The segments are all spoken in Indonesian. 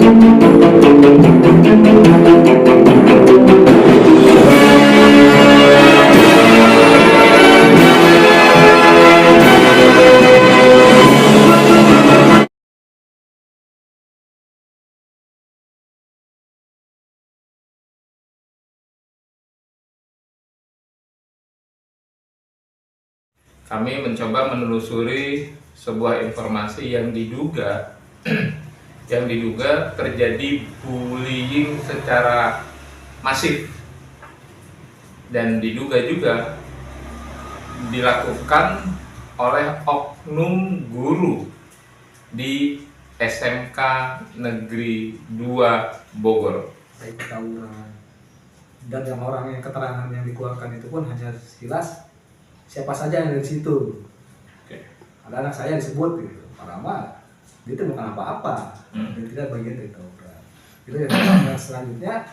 Kami mencoba menelusuri sebuah informasi yang diduga terjadi bullying secara masif, dan diduga juga dilakukan oleh oknum guru di SMK Negeri 2 Bogor. Baik tawuran, dan yang orang yang keterangan yang dikeluarkan itu pun hanya sekilas siapa saja yang dari situ. Ada anak saya disebut gitu, padahal dia itu bukan apa-apa, dan tidak bagian dari tawuran. Itu yang selanjutnya,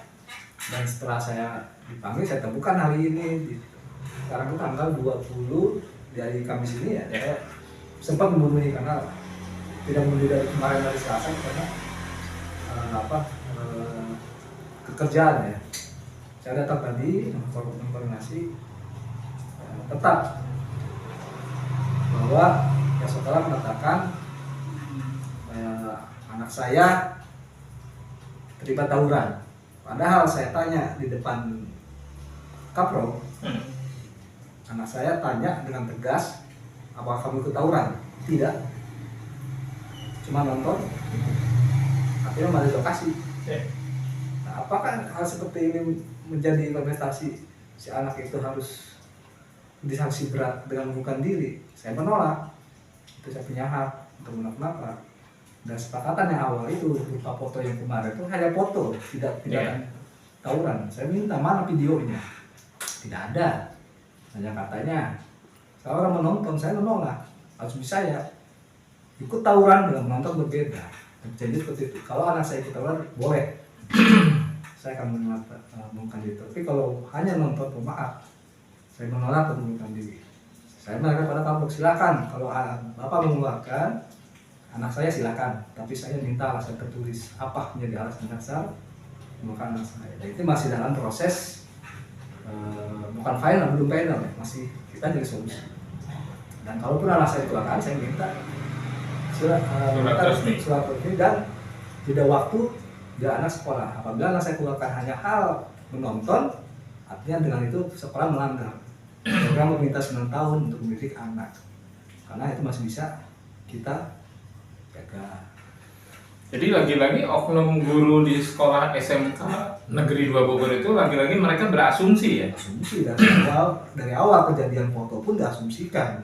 dan setelah saya dipanggil, saya temukan hari ini. Sekarang itu tanggal 20 dari Kamis ini ya, saya sempat memenuhi karena tidak memenuhi dari kemarin dari Selasa karena pekerjaan ya. Saya datang tadi informasi tetap bahwa ya sekolah mengatakan anak saya terlibat tawuran. Padahal saya tanya di depan Kapro, anak saya tanya dengan tegas, apakah kamu ikut tawuran? Tidak, cuma nonton. Akhirnya malah lokasi. Nah, apakah hal seperti ini menjadi investasi si anak itu harus disanksi berat dengan bukan diri? Saya menolak. Itu saya punya hak untuk menolak. Dan sepakatan yang awal itu berupa foto yang kemarin itu hanya foto, tidak tawuran. Saya minta mana videonya, tidak ada. Hanya katanya kalau orang menonton, saya menolak. Harus bisa ya ikut tawuran dengan menonton berbeda. Jadi seperti itu. Kalau anak saya ikut tawuran boleh, saya akan mengumumkan itu. Tapi kalau hanya nonton, maaf, saya menolak untuk mengundurkan diri. Saya menolak pada Kapolres, silakan. Kalau Bapak mengeluarkan anak saya silakan, tapi saya minta alasan tertulis apa menjadi alasan dasar mengeluarkan anak saya. Dan itu masih dalam proses, bukan final, belum final ya, masih kita jadi solusi. Dan kalaupun anak saya dikeluarkan, saya minta surat resmi dan tidak waktu dia anak sekolah. Apabila anak saya keluarkan hanya hal menonton, artinya dengan itu sekolah melanggar program pemerintah 9 tahun untuk mendidik anak, karena itu masih bisa kita jaga. Jadi lagi-lagi oknum guru di sekolah SMK Negeri 2 Bogor itu lagi-lagi mereka berasumsi ya? Asumsi dari awal kejadian foto pun diasumsikan.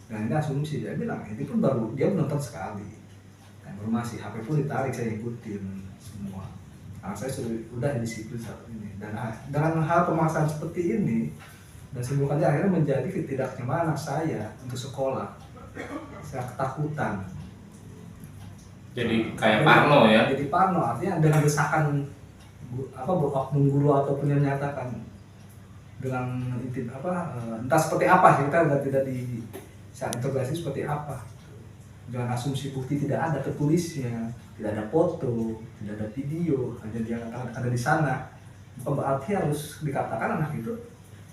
Dan ini asumsi, dia bilang ini pun baru dia menonton sekali. Dan informasi HP pun ditarik, saya ikutin semua. Anak saya sudah disiplin saat ini. Dan dengan hal pemaksaan seperti ini, dan sebelumnya akhirnya menjadi ketidaknyamanan saya untuk sekolah. Saya ketakutan. Jadi kayak parno ya? Jadi parno, artinya dengan desakan oknum guru ataupun yang menyatakan dengan entah seperti apa, kita tidak di saat interogasi seperti apa, dengan asumsi bukti tidak ada tertulisnya, tidak ada foto, tidak ada video, hanya dia katakan ada di sana. Bukan berarti harus dikatakan anak itu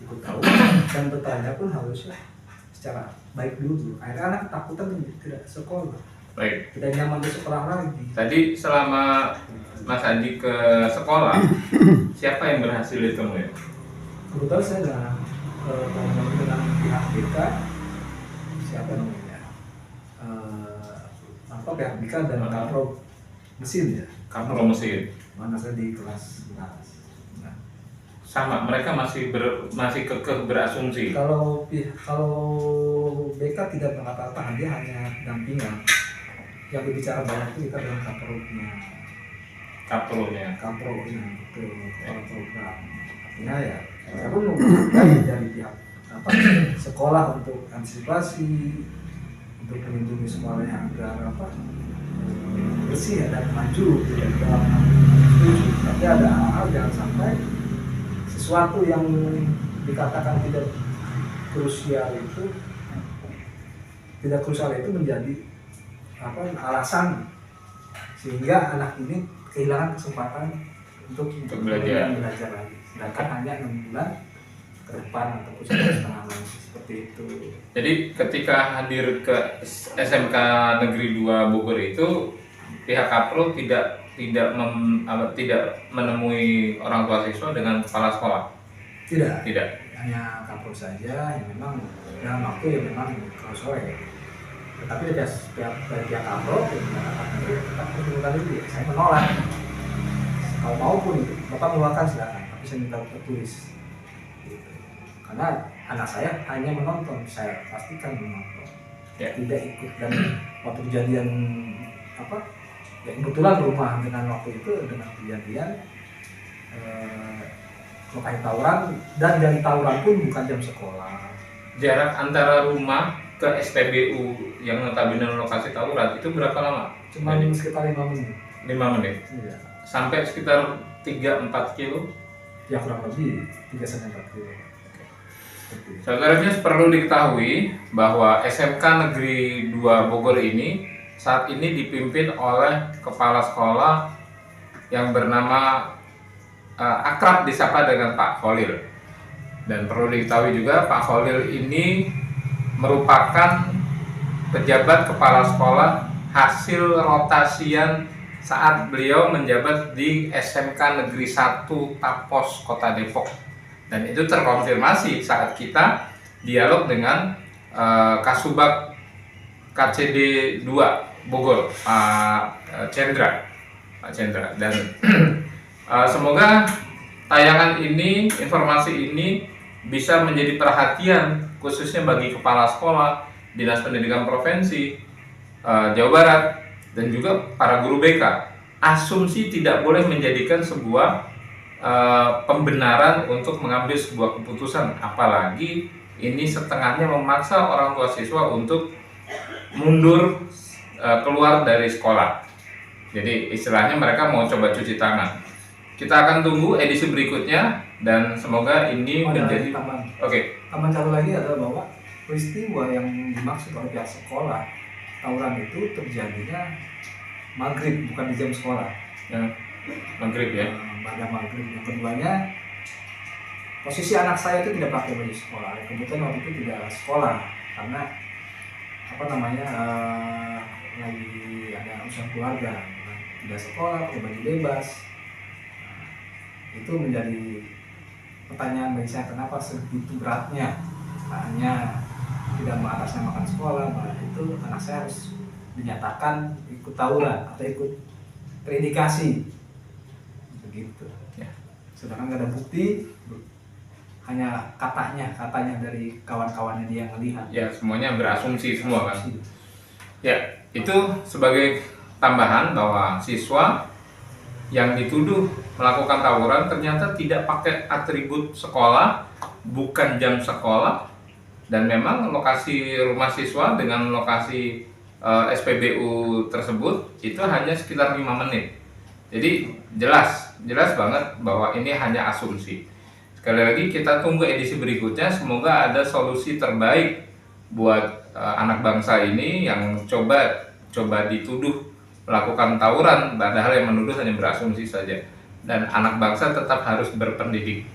ikut tahu, dan bertanya pun harusnya secara baik dulu. Akhirnya anak ketakutan dan tidak sekolah. Baik. Tidak nyaman di sekolah lagi. Tadi selama Mas Adi ke sekolah, siapa yang berhasil ditemui? Kebetulan saya dengan pihak kita, siapa namanya? Pihak BK dan Kapro mesin ya. Kapro mesin. Mana saya di kelas 11. Sama, mereka masih kekeh berasumsi. Kalau BK tidak mengapa-apa, dia hanya dampingan. Yang berbicara banyak itu kita dengan Kapronya, betul, kepala program. Artinya ya, saya pun dari pihak sekolah untuk antisipasi, untuk melindungi sekolahnya agar bersih dan maju tidak dalam setuju. Tapi ada hal jangan sampai sesuatu yang dikatakan tidak krusial itu menjadi alasan sehingga anak ini kehilangan kesempatan untuk belajar lagi. Sedangkan hanya 6 bulan ke depan ataupun 1,5 bulan seperti itu. Jadi ketika hadir ke SMK Negeri 2 Bogor itu pihak Kapro tidak menemui orang tua siswa dengan kepala sekolah. Tidak. Hanya Kapro saja yang memang dalam waktu yang memang kalau sore. Tetapi dari pihak Kapro yang menyatakan itu tetap menunda dulu. Saya menolak. Kalau mau pun itu Bapak mengeluarkan silakan, tapi saya minta tertulis. Gitu. Karena anak saya hanya menonton, saya pastikan menonton, tidak ikut. Dan waktu kejadian ya kebetulan rumah dengan waktu itu dengan kejadian lokasi tawuran, dan dari tawuran pun bukan jam sekolah. Jarak antara rumah ke SPBU yang notabene lokasi tawuran itu berapa lama? Cuma sekitar 5 menit. 5 menit? Iya. Sampai sekitar 3-4 kilo? Ya kurang lebih 3-4 kilo. Saudaranya perlu diketahui bahwa SMK Negeri 2 Bogor ini saat ini dipimpin oleh kepala sekolah yang bernama akrab disapa dengan Pak Kholil. Dan perlu diketahui juga Pak Kholil ini merupakan pejabat kepala sekolah hasil rotasian saat beliau menjabat di SMK Negeri 1 Tapos Kota Depok. Dan itu terkonfirmasi saat kita dialog dengan Kasubag KCD 2 Bogor, Pak Cendra. Dan semoga tayangan ini, informasi ini bisa menjadi perhatian khususnya bagi kepala sekolah, Dinas Pendidikan Provinsi Jawa Barat, dan juga para guru BK. Asumsi tidak boleh menjadikan sebuah pembenaran untuk mengambil sebuah keputusan, apalagi ini setengahnya memaksa orang tua siswa untuk mundur keluar dari sekolah. Jadi istilahnya mereka mau coba cuci tangan. Kita akan tunggu edisi berikutnya dan semoga ini menjadi Tambahan satu lagi adalah bahwa peristiwa yang dimaksud oleh pihak sekolah tawuran itu terjadinya maghrib, bukan di jam sekolah. Maghrib ya. Pada maghrib. Yang keduanya, posisi anak saya itu tidak pakai baju sekolah. Kebetulan waktu itu tidak sekolah karena lagi ada urusan keluarga. Tidak sekolah, pakai baju bebas. Itu menjadi pertanyaan bagi saya, kenapa segitu beratnya hanya tidak mengatasnamakan sekolah, malah itu anak saya harus dinyatakan ikut tawuran atau ikut terindikasi begitu. Sedangkan nggak ada bukti, hanya katanya dari kawan-kawannya dia yang melihat. Ya, semuanya berasumsi semua kan. Ya, itu sebagai tambahan bahwa siswa yang dituduh melakukan tawuran ternyata tidak pakai atribut sekolah, bukan jam sekolah, dan memang lokasi rumah siswa dengan lokasi SPBU tersebut itu hanya sekitar 5 menit. Jadi jelas banget bahwa ini hanya asumsi. Sekali lagi kita tunggu edisi berikutnya, semoga ada solusi terbaik buat anak bangsa ini yang coba dituduh melakukan tawuran, padahal yang menuduh hanya berasumsi saja. Dan anak bangsa tetap harus berpendidik,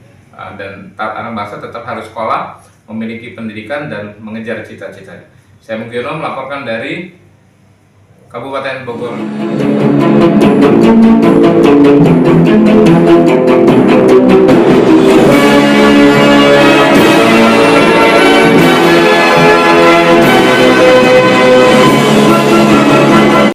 dan anak bangsa tetap harus sekolah, memiliki pendidikan dan mengejar cita-citanya. Saya Mugiono melaporkan dari Kabupaten Bogor.